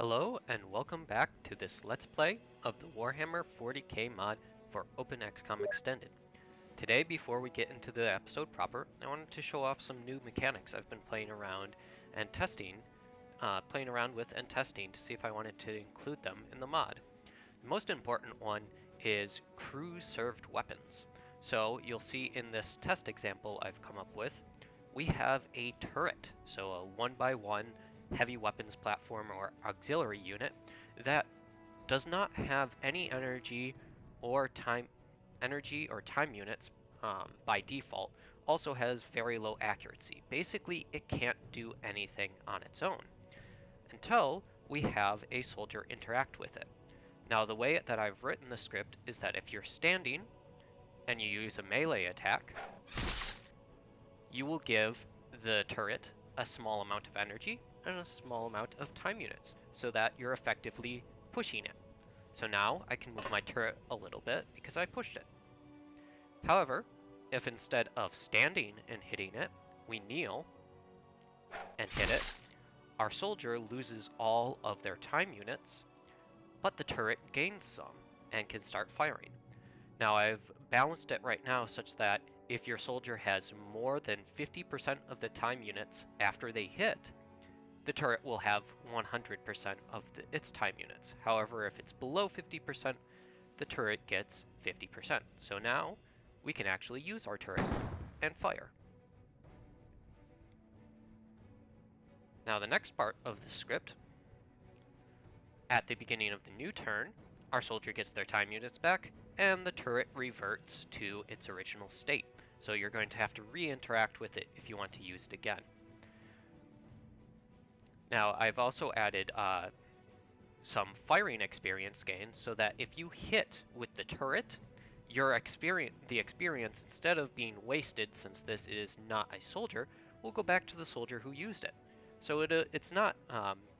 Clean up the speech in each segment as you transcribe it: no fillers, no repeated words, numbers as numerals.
Hello and welcome back to this Let's Play of the Warhammer 40k mod for OpenXcom Extended. Today, before we get into the episode proper, I wanted to show off some new mechanics I've been playing around with and testing to see if I wanted to include them in the mod. The most important one is crew-served weapons. So you'll see in this test example I've come up with, we have a turret, so a 1x1 heavy weapons platform or auxiliary unit that does not have any energy or time units by default. Also has very low accuracy. Basically, it can't do anything on its own until we have a soldier interact with it. Now, the way that I've written the script is that if you're standing and you use a melee attack, you will give the turret a small amount of energy and a small amount of time units so that you're effectively pushing it. So now I can move my turret a little bit because I pushed it. However, if instead of standing and hitting it, we kneel and hit it, our soldier loses all of their time units, but the turret gains some and can start firing. Now I've balanced it right now such that if your soldier has more than 50% of the time units after they hit, the turret will have 100% of its time units. However, if it's below 50%, the turret gets 50%. So now we can actually use our turret and fire. Now the next part of the script, at the beginning of the new turn, our soldier gets their time units back and the turret reverts to its original state. So you're going to have to re-interact with it if you want to use it again. Now I've also added some firing experience gain so that if you hit with the turret, the experience, instead of being wasted since this is not a soldier, will go back to the soldier who used it. So it's not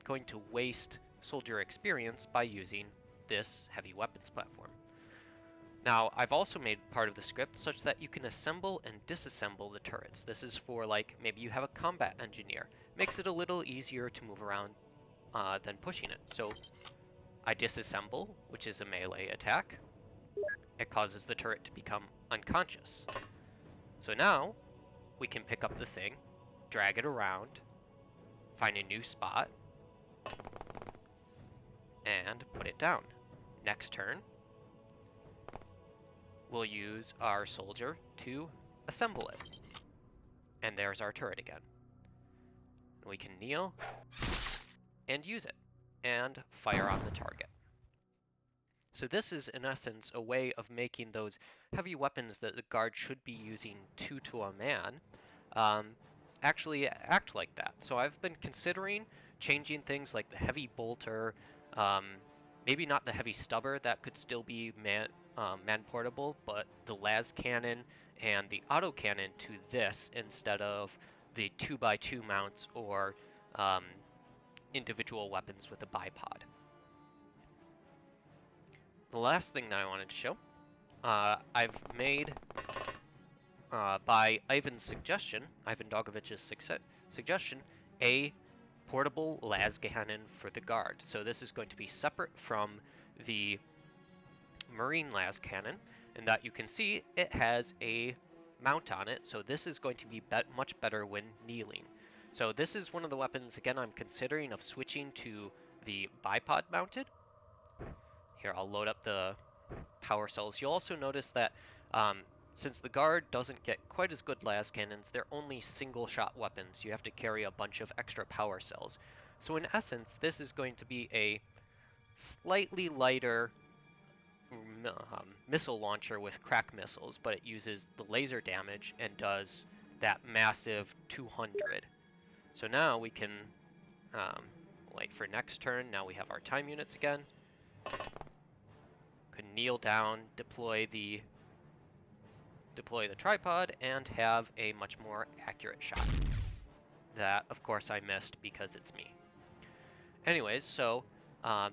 going to waste soldier experience by using this heavy weapons platform. Now, I've also made part of the script such that you can assemble and disassemble the turrets. This is for, like, maybe you have a combat engineer. Makes it a little easier to move around than pushing it. So I disassemble, which is a melee attack. It causes the turret to become unconscious. So now we can pick up the thing, drag it around, find a new spot, and put it down. Next turn, we'll use our soldier to assemble it. And there's our turret again. We can kneel and use it and fire on the target. So this is, in essence, a way of making those heavy weapons that the guard should be using two to a man actually act like that. So I've been considering changing things like the heavy bolter, maybe not the heavy stubber, that could still be man-portable, but the las cannon and the autocannon to this instead of the 2x2 mounts or individual weapons with a bipod. The last thing that I wanted to show, I've made, by Ivan Dogovich's suggestion, a portable las cannon for the guard. So this is going to be separate from the Marine las cannon, and that you can see it has a mount on it, so this is going to be much better when kneeling. So this is one of the weapons, again, I'm considering of switching to the bipod mounted. Here, I'll load up the power cells. You'll also notice that since the guard doesn't get quite as good las cannons, they're only single-shot weapons. You have to carry a bunch of extra power cells. So in essence, this is going to be a slightly lighter missile launcher with crack missiles, but it uses the laser damage and does that massive 200. So now we can wait for next turn. Now we have our time units again. Could kneel down, deploy the tripod, and have a much more accurate shot. That, of course, I missed because it's me. Anyways, so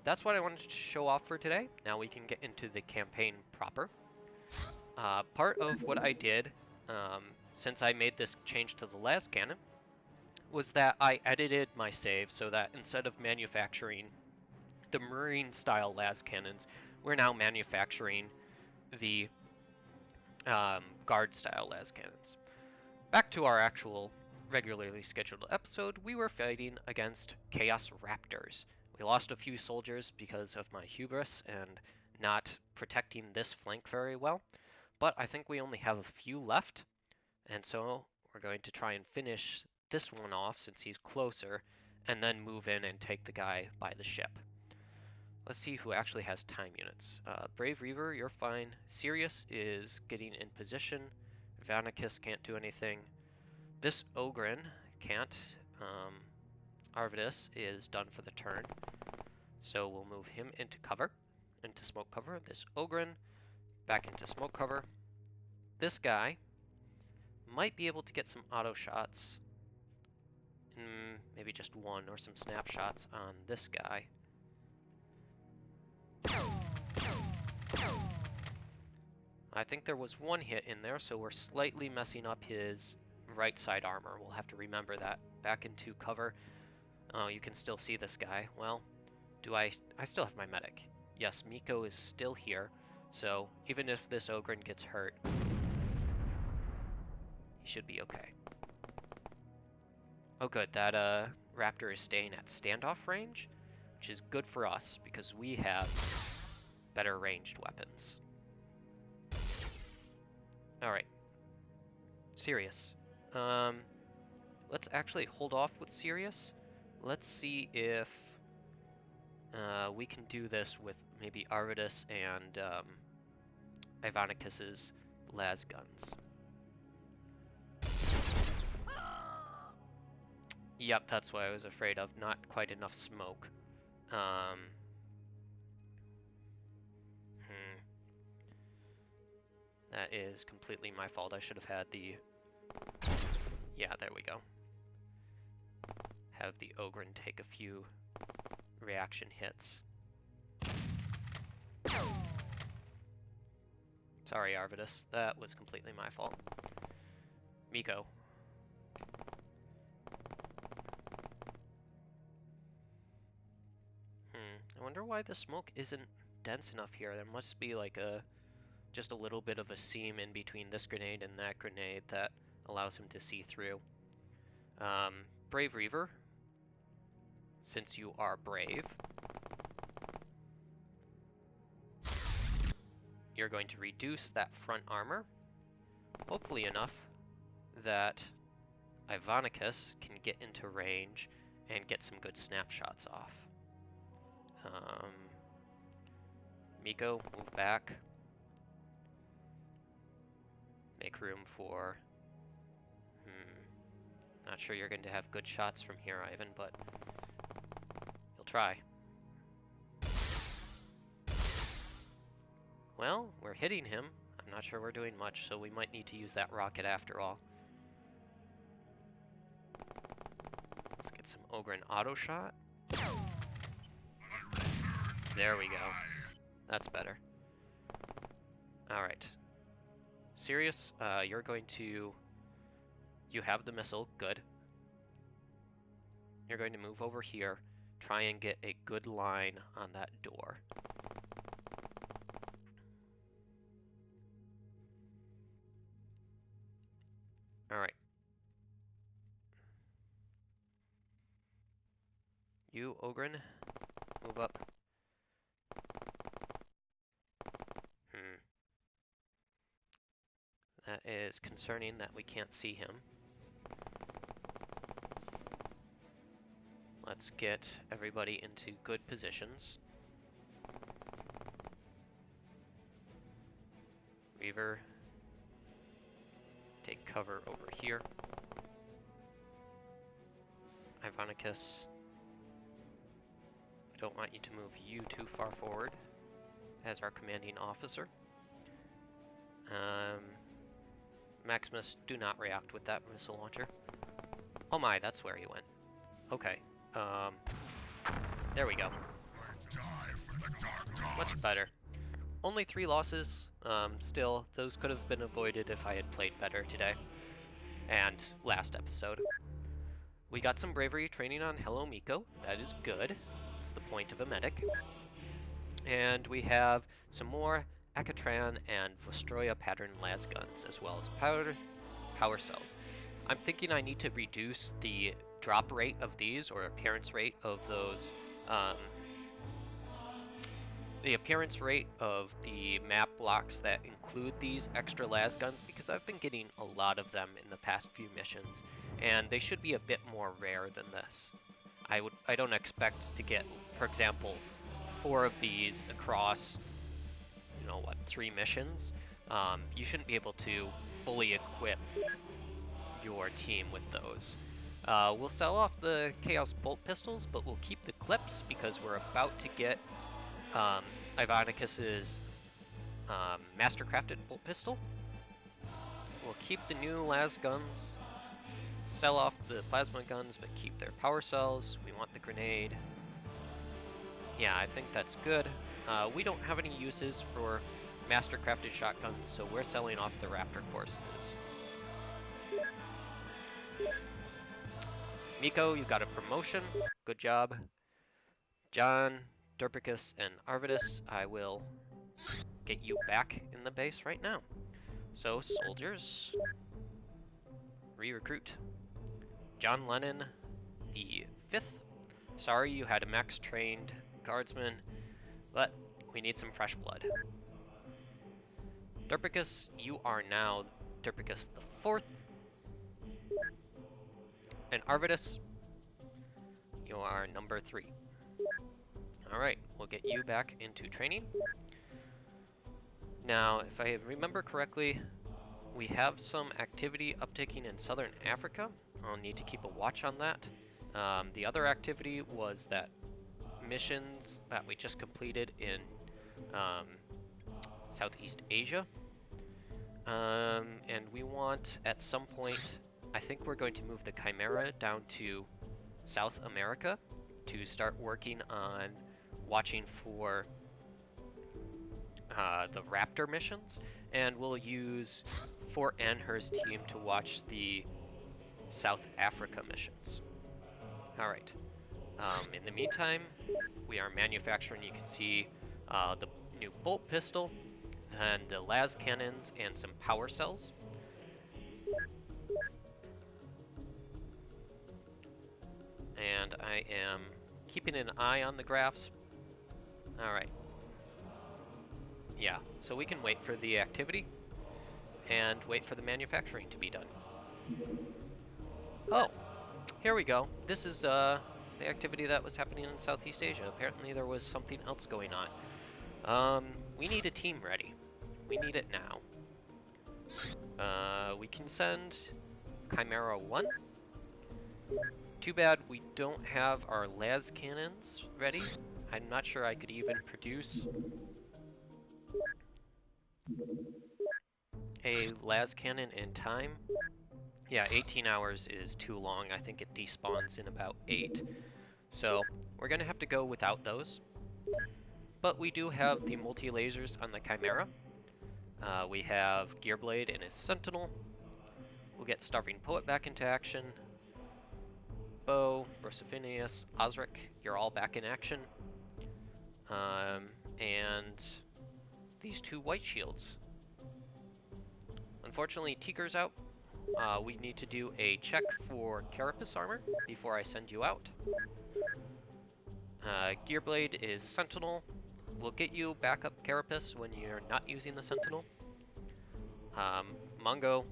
that's what I wanted to show off for today. Now we can get into the campaign proper. Part of what I did, since I made this change to the las cannon, was that I edited my save so that instead of manufacturing the Marine-style las cannons, we're now manufacturing the Guard-style las cannons. Back to our actual regularly scheduled episode, we were fighting against Chaos Raptors. We lost a few soldiers because of my hubris and not protecting this flank very well, but I think we only have a few left, and so we're going to try and finish this one off since he's closer, and then move in and take the guy by the ship. Let's see who actually has time units. Brave Reaver, you're fine. Sirius is getting in position. Vanicus can't do anything. This Ogren can't. Arvidus is done for the turn, so we'll move him into cover, into smoke cover. This Ogren back into smoke cover. This guy might be able to get some auto shots. Maybe just one or some snapshots on this guy. I think there was one hit in there, so we're slightly messing up his right side armor. We'll have to remember that. Back into cover. Oh, you can still see this guy. Well, I still have my medic. Yes, Miko is still here, so even if this Ogren gets hurt, he should be okay. Oh good, that Raptor is staying at standoff range, which is good for us because we have better ranged weapons. Alright. Sirius. Let's actually hold off with Sirius. Let's see if we can do this with maybe Arvidus and Ivanicus's las guns. Yep, that's what I was afraid of. Not quite enough smoke. That is completely my fault. I should have had the... Yeah, there we go. Have the Ogren take a few reaction hits. Sorry, Arvidus. That was completely my fault. Miko. I wonder why the smoke isn't dense enough here. There must be like just a little bit of a seam in between this grenade and that grenade that allows him to see through. Brave Reaver, since you are brave, you're going to reduce that front armor, hopefully enough that Ivanicus can get into range and get some good snapshots off. Miko, move back. Make room for... Not sure you're going to have good shots from here, Ivan, but you'll try. Well, we're hitting him. I'm not sure we're doing much, so we might need to use that rocket after all. Let's get some Ogren auto shot. There we go. That's better. Alright. Sirius, you're going to... You have the missile, good. You're going to move over here, try and get a good line on that door. Alright. You, Ogren, move up. That is concerning that we can't see him. Let's get everybody into good positions. Reaver, take cover over here. Ivanicus, I don't want you to move you too far forward as our commanding officer. Maximus, do not react with that missile launcher. Oh my, that's where he went. Okay. There we go. Much better. Only 3 losses. Still, those could have been avoided if I had played better today. And last episode. We got some bravery training on Hello Miko. That is good. the point of a medic. And we have some more Akatran and Vostroya pattern las guns, as well as power cells. I'm thinking I need to reduce the drop rate of these, or appearance rate of those, the appearance rate of the map blocks that include these extra las guns, because I've been getting a lot of them in the past few missions, and they should be a bit more rare than this. I don't expect to get, for example, 4 of these across, 3 missions. You shouldn't be able to fully equip your team with those. We'll sell off the Chaos Bolt Pistols, but we'll keep the clips because we're about to get Ivonicus's Mastercrafted Bolt Pistol. We'll keep the new las guns, sell off the plasma guns, but keep their power cells. We want the grenade. Yeah, I think that's good. We don't have any uses for Mastercrafted shotguns, so we're selling off the Raptor courses. Miko, you got a promotion. Good job. John, Derpicus, and Arvidus, I will get you back in the base right now. So, soldiers, re-recruit. John Lennon, the 5th. Sorry you had a max-trained guardsman, but we need some fresh blood. Derpicus, you are now Derpicus the 4th. And Arvidus, you are number 3. Alright, we'll get you back into training. Now, if I remember correctly, we have some activity uptaking in Southern Africa. I'll need to keep a watch on that. The other activity was that missions that we just completed in Southeast Asia. And we want, at some point, I think we're going to move the Chimera down to South America to start working on watching for the Raptor missions, and we'll use Fort Anher's team to watch the South Africa missions. Alright, in the meantime, we are manufacturing, you can see, the new bolt pistol, and the las cannons, and some power cells. And I am keeping an eye on the graphs. Alright. Yeah, so we can wait for the activity and wait for the manufacturing to be done. Oh, here we go. This is the activity that was happening in Southeast Asia. Apparently there was something else going on. We need a team ready. We need it now. We can send Chimera 1. Too bad we don't have our las cannons ready. I'm not sure I could even produce a las cannon in time. Yeah, 18 hours is too long. I think it despawns in about 8. So we're going to have to go without those. But we do have the multi-lasers on the Chimera. We have Gearblade and his Sentinel. We'll get Starving Poet back into action. Bo, Brosifinius, Osric, you're all back in action. And these 2 white shields. Unfortunately, Tiger's out. We need to do a check for Carapace armor before I send you out. Gearblade is Sentinel. We'll get you back up Carapace when you're not using the Sentinel. Mungo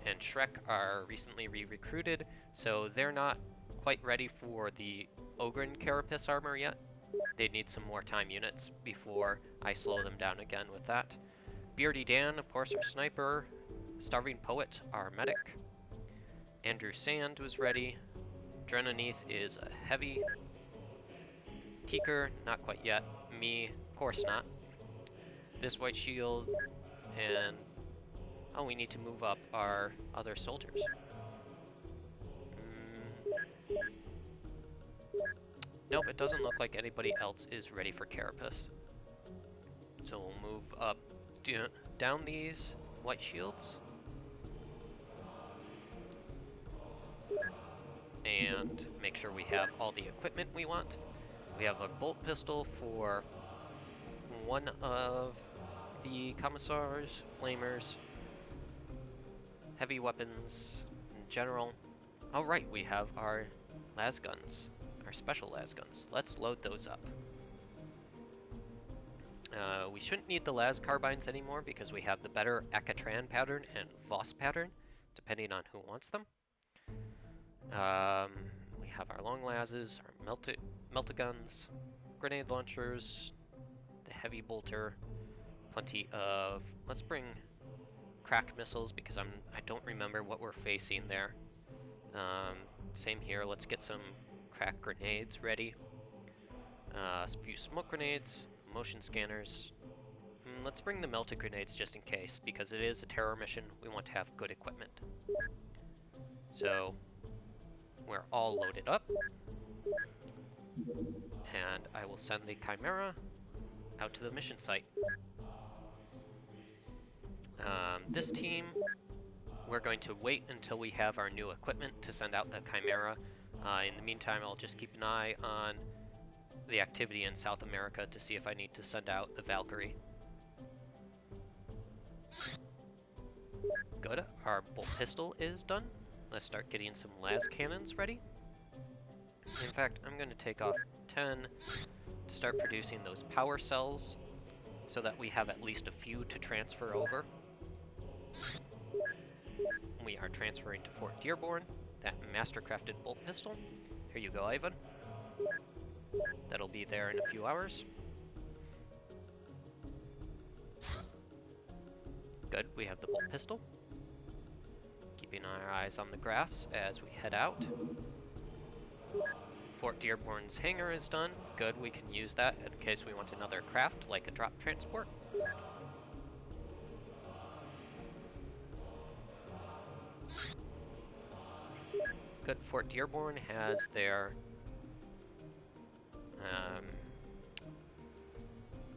and Shrek are recently re-recruited, so they're not quite ready for the Ogren Carapace armor yet. They need some more time units before I slow them down again with that. Beardy Dan, of course, our sniper. Starving Poet, our medic. Andrew Sand was ready. Drenoneth is a heavy. Teaker, not quite yet. Me, of course not. This white shield, and oh, we need to move up our other soldiers. Nope, it doesn't look like anybody else is ready for Carapace. So we'll move up down these white shields. And make sure we have all the equipment we want. We have a bolt pistol for one of the commissars, flamers, heavy weapons in general. Oh right, we have our las guns, our special las guns. Let's load those up. We shouldn't need the las carbines anymore because we have the better Ecatran pattern and Voss pattern, depending on who wants them. We have our long lases, our melta-guns, grenade launchers, the heavy bolter, plenty of... Let's bring crack missiles because I don't remember what we're facing there. Same here, let's get some crack grenades ready. A few smoke grenades, motion scanners. Let's bring the melted grenades just in case, because it is a terror mission, we want to have good equipment. So, we're all loaded up. And I will send the Chimera out to the mission site. This team, we're going to wait until we have our new equipment to send out the Chimera. In the meantime, I'll just keep an eye on the activity in South America to see if I need to send out the Valkyrie. Good, our bolt pistol is done. Let's start getting some las cannons ready. In fact, I'm going to take off 10 to start producing those power cells so that we have at least a few to transfer over. We are transferring to Fort Dearborn, that master-crafted bolt pistol. Here you go, Ivan. That'll be there in a few hours. Good, we have the bolt pistol. Keeping our eyes on the graphs as we head out. Fort Dearborn's hangar is done. Good, we can use that in case we want another craft, like a drop transport. Good, Fort Dearborn has their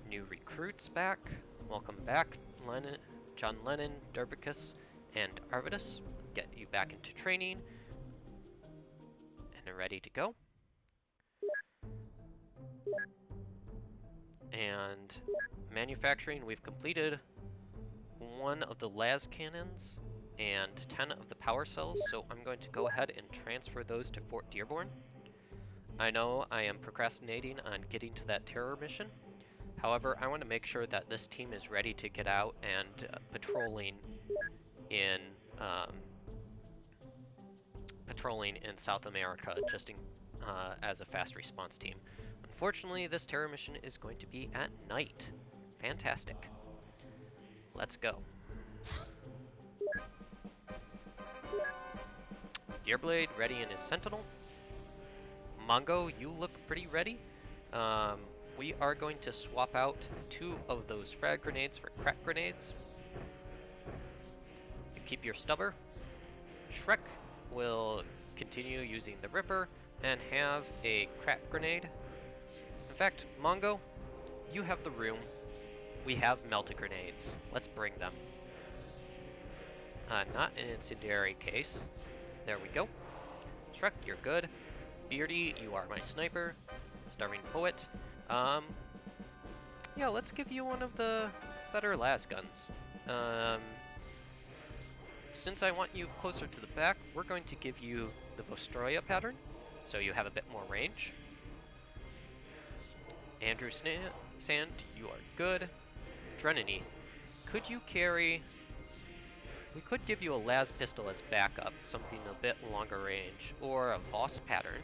new recruits back. Welcome back, John Lennon, Durbicus, and Arvidus. Get you back into training and are ready to go. And manufacturing, we've completed one of the las cannons and 10 of the power cells, so I'm going to go ahead and transfer those to Fort Dearborn. I know I am procrastinating on getting to that terror mission. However, I want to make sure that this team is ready to get out and patrolling in South America, just as a fast response team. Unfortunately, this terror mission is going to be at night. Fantastic. Let's go. Gearblade ready in his Sentinel. Mongo, you look pretty ready. We are going to swap out 2 of those frag grenades for crack grenades. You keep your stubber. Shrek will continue using the Ripper and have a crack grenade. In fact, Mongo, you have the room. We have melted grenades. Let's bring them. Not an incendiary case. There we go. Shrek, you're good. Beardy, you are my sniper. Starving Poet. Yeah, let's give you one of the better las guns. Since I want you closer to the back, we're going to give you the Vostroya pattern, so you have a bit more range. Andrew Sand, you are good. Drenanith, could you carry... We could give you a las pistol as backup, something a bit longer range, or a Voss pattern.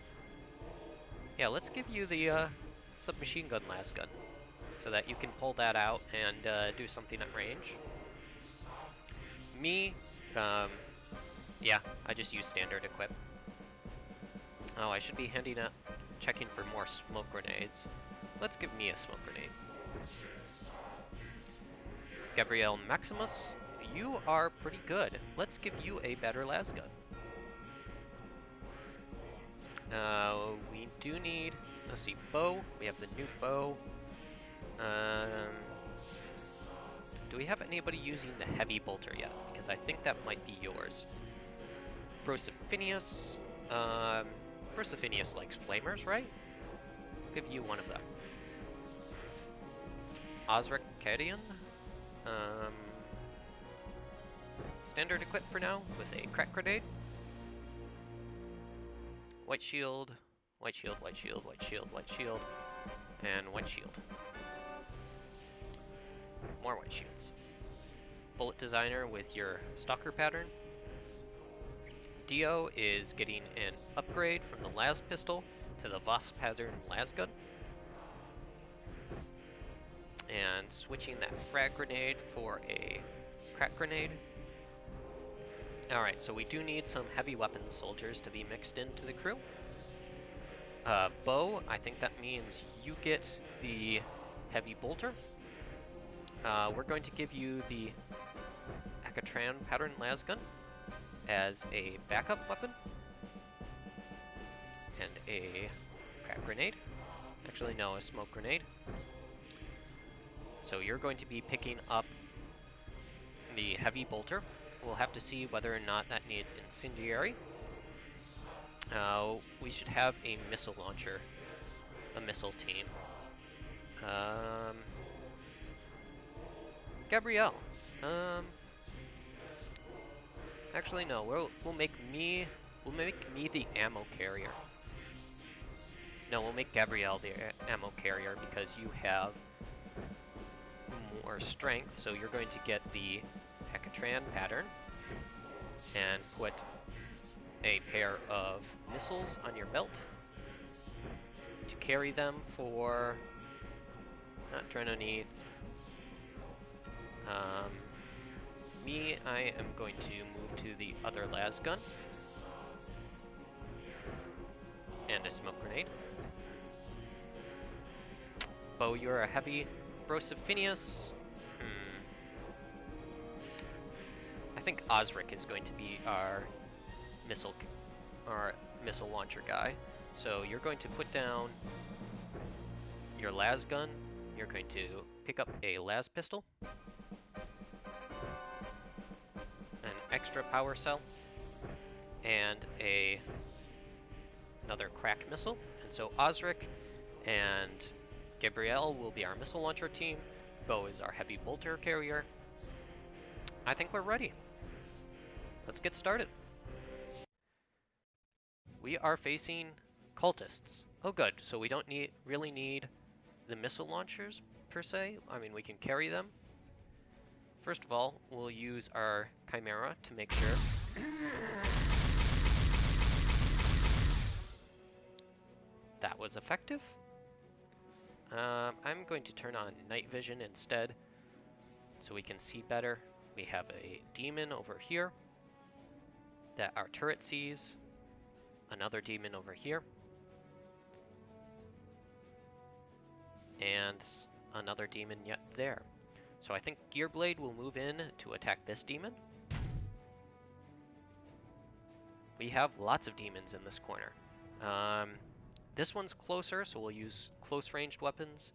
Yeah, let's give you the submachine gun las gun, so that you can pull that out and do something at range. Me, yeah, I just use standard equip. Oh, I should be checking for more smoke grenades. Let's give me a smoke grenade. Gabriel Maximus, you are pretty good. Let's give you a better las gun. We do need, let's see, bow. We have the new bow. Do we have anybody using the heavy bolter yet? Because I think that might be yours. Brosifinius. Brosifinius likes flamers, right? give you one of them. Osric Cadian. Standard equipped for now with a crack grenade. White shield, white shield, white shield, white shield, white shield, and white shield. More white shields. Bullet designer with your stalker pattern. Dio is getting an upgrade from the las pistol to the Voss pattern las gun. And switching that frag grenade for a crack grenade. Alright, so we do need some heavy weapons soldiers to be mixed into the crew. Bo, I think that means you get the heavy bolter. We're going to give you the Akatran pattern las gun as a backup weapon. And a crack grenade. Actually, no, a smoke grenade. So you're going to be picking up the heavy bolter. We'll have to see whether or not that needs incendiary. We should have a missile launcher, a missile team. Gabrielle. Actually, no. We'll make me the ammo carrier. No, we'll make Gabrielle the ammo carrier because you have more strength. So you're going to get the Hecatran pattern and put a pair of missiles on your belt to carry them for not Drenoneth. Me, I am going to move to the other las gun and a smoke grenade. Bo, you're a heavy. Brosophinius. I think Osric is going to be our missile launcher guy. So you're going to put down your las gun. You're going to pick up a las pistol, an extra power cell, and another crack missile. And so Osric and Gabrielle will be our missile launcher team. Bo is our heavy bolter carrier. I think we're ready. Let's get started. We are facing cultists. Oh good, so we don't really need the missile launchers per se. I mean, we can carry them. First of all, we'll use our Chimera to make sure that was effective. I'm going to turn on night vision instead so we can see better. We have a demon over here that our turret sees, another demon over here, and another demon yet there. So I think Gearblade will move in to attack this demon. We have lots of demons in this corner. This one's closer, so we'll use close-ranged weapons.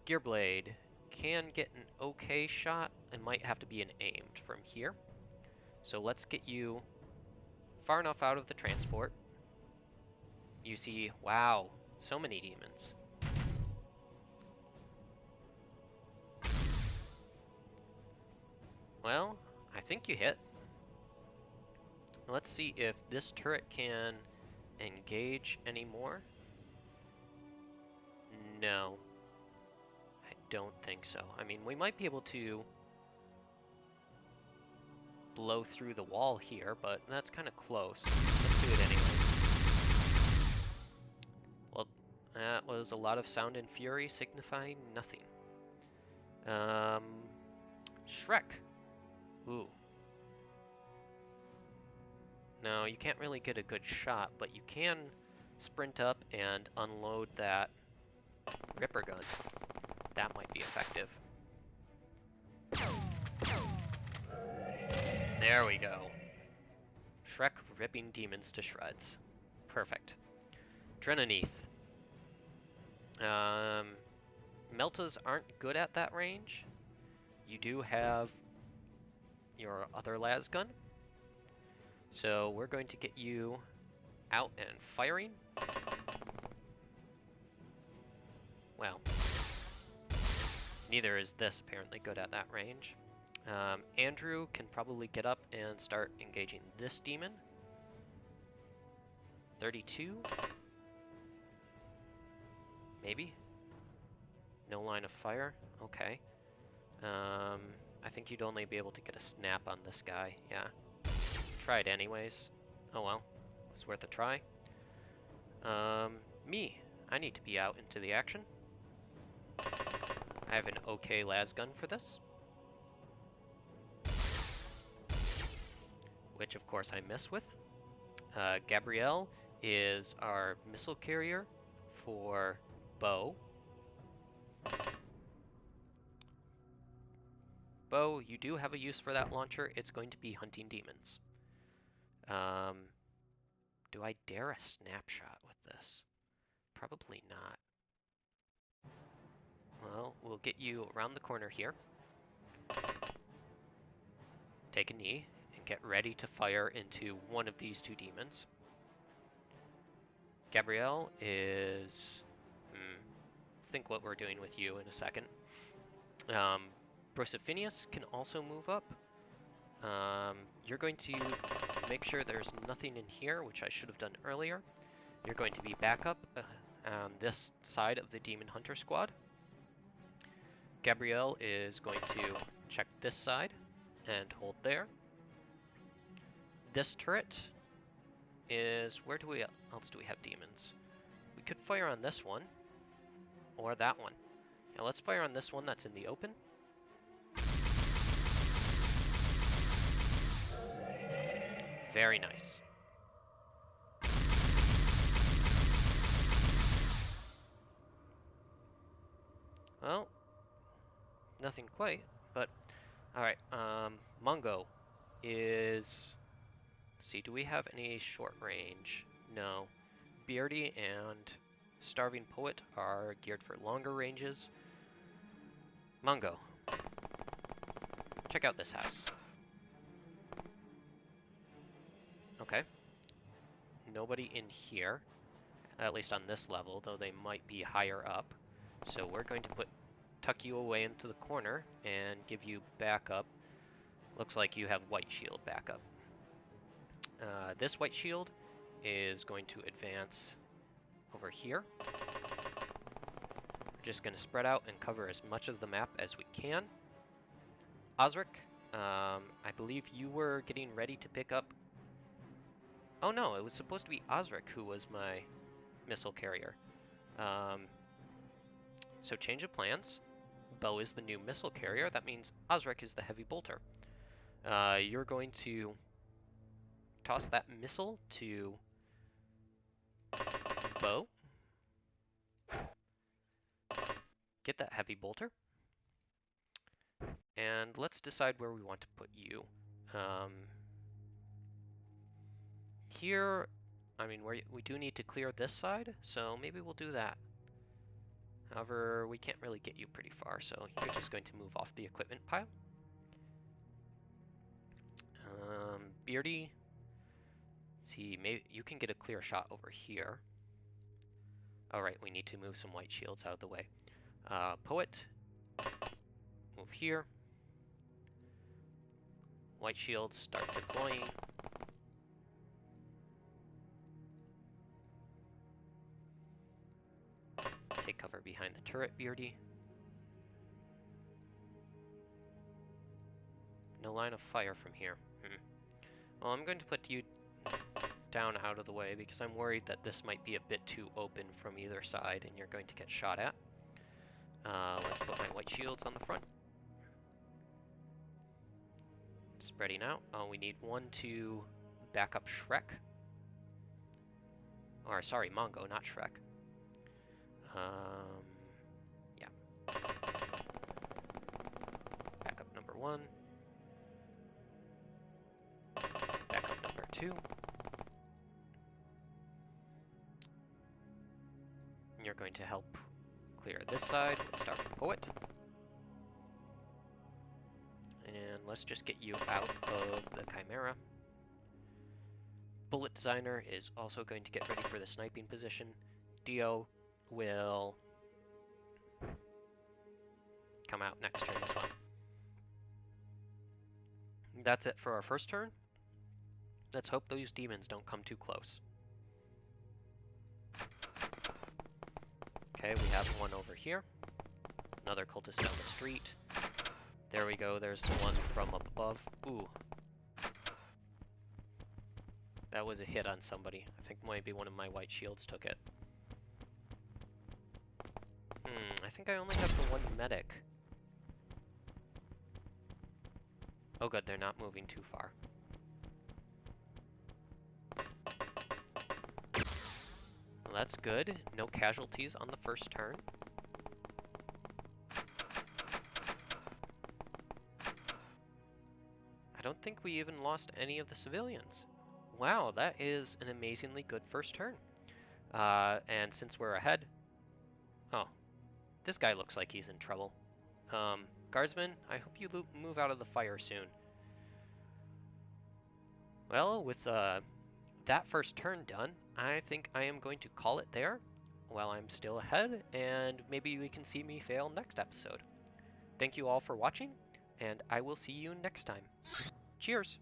Gearblade can get an okay shot. It might have to be an aimed from here. So let's get you far enough out of the transport. You see, wow, so many demons. Well, I think you hit. Let's see if this turret can engage anymore. No, I don't think so. I mean, we might be able to blow through the wall here, but that's kind of close. Let's do it anyway. Well, that was a lot of sound and fury signifying nothing. Shrek. Ooh. No, you can't really get a good shot, but you can sprint up and unload that Ripper gun. That might be effective. There we go. Shrek ripping demons to shreds. Perfect. Drenoneth. Meltas aren't good at that range. You do have your other las gun. So we're going to get you out and firing. well, neither is this apparently good at that range. Andrew can probably get up and start engaging this demon. 32? Maybe? No line of fire? Okay. I think you'd only be able to get a snap on this guy, yeah. Try it anyways. Oh well, it's worth a try. Me. I need to be out into the action. I have an okay las gun for this. Which of course I miss with. Gabrielle is our missile carrier for Bo. Bo, you do have a use for that launcher. It's going to be hunting demons. Do I dare a snapshot with this? Probably not. Well, we'll get you around the corner here. Take a knee and get ready to fire into one of these two demons. Gabrielle is... think what we're doing with you in a second. Brosifinius can also move up. You're going to make sure there's nothing in here, which I should have done earlier. You're going to be back up on this side of the Demon Hunter squad. Gabrielle is going to check this side and hold there. This turret is... where else do we have demons? We could fire on this one, or that one. Now let's fire on this one that's in the open. Very nice. Well, nothing quite, but alright, Mungo is... let's see, do we have any short range? No. Beardy and Starving Poet are geared for longer ranges. Mungo, check out this house. Okay. Nobody in here, at least on this level, though they might be higher up. So we're going to tuck you away into the corner and give you backup. Looks like you have white shield backup. This white shield is going to advance over here. We're just going to spread out and cover as much of the map as we can. Osric, I believe you were getting ready to pick up... oh no, it was supposed to be Osric who was my missile carrier. So change of plans. Bo is the new missile carrier. That means Osric is the heavy bolter. You're going to toss that missile to Bo. Get that heavy bolter. And let's decide where we want to put you. Here, I mean, we do need to clear this side, so maybe we'll do that. However, we can't really get you pretty far, so you're just going to move off the equipment pile. Beardy, see, maybe you can get a clear shot over here. Alright, we need to move some white shields out of the way. Poet, move here. White shields start deploying. Take cover behind the turret, Beardy. No line of fire from here. Well, I'm going to put you down out of the way because I'm worried that this might be a bit too open from either side and you're going to get shot at. Let's put my white shields on the front. Spreading out. We need one to back up Shrek. Or, sorry, Mongo, not Shrek. Yeah. Backup number 1. Backup number 2. And you're going to help clear this side with Starving Poet. And let's just get you out of the Chimera. Bullet Designer is also going to get ready for the sniping position. Dio will come out next turn as well. That's it for our first turn. Let's hope those demons don't come too close. Okay, we have one over here. Another cultist down the street. There we go, there's the one from up above. Ooh. That was a hit on somebody. I think maybe one of my white shields took it. I think I only have the one medic. Oh good, they're not moving too far. Well, that's good. No casualties on the first turn. I don't think we even lost any of the civilians. Wow, that is an amazingly good first turn. And since we're ahead... Oh, this guy looks like he's in trouble. Guardsman, I hope you move out of the fire soon. Well, with that first turn done, I think I am going to call it there while I'm still ahead, and maybe we can see me fail next episode. Thank you all for watching, and I will see you next time. Cheers!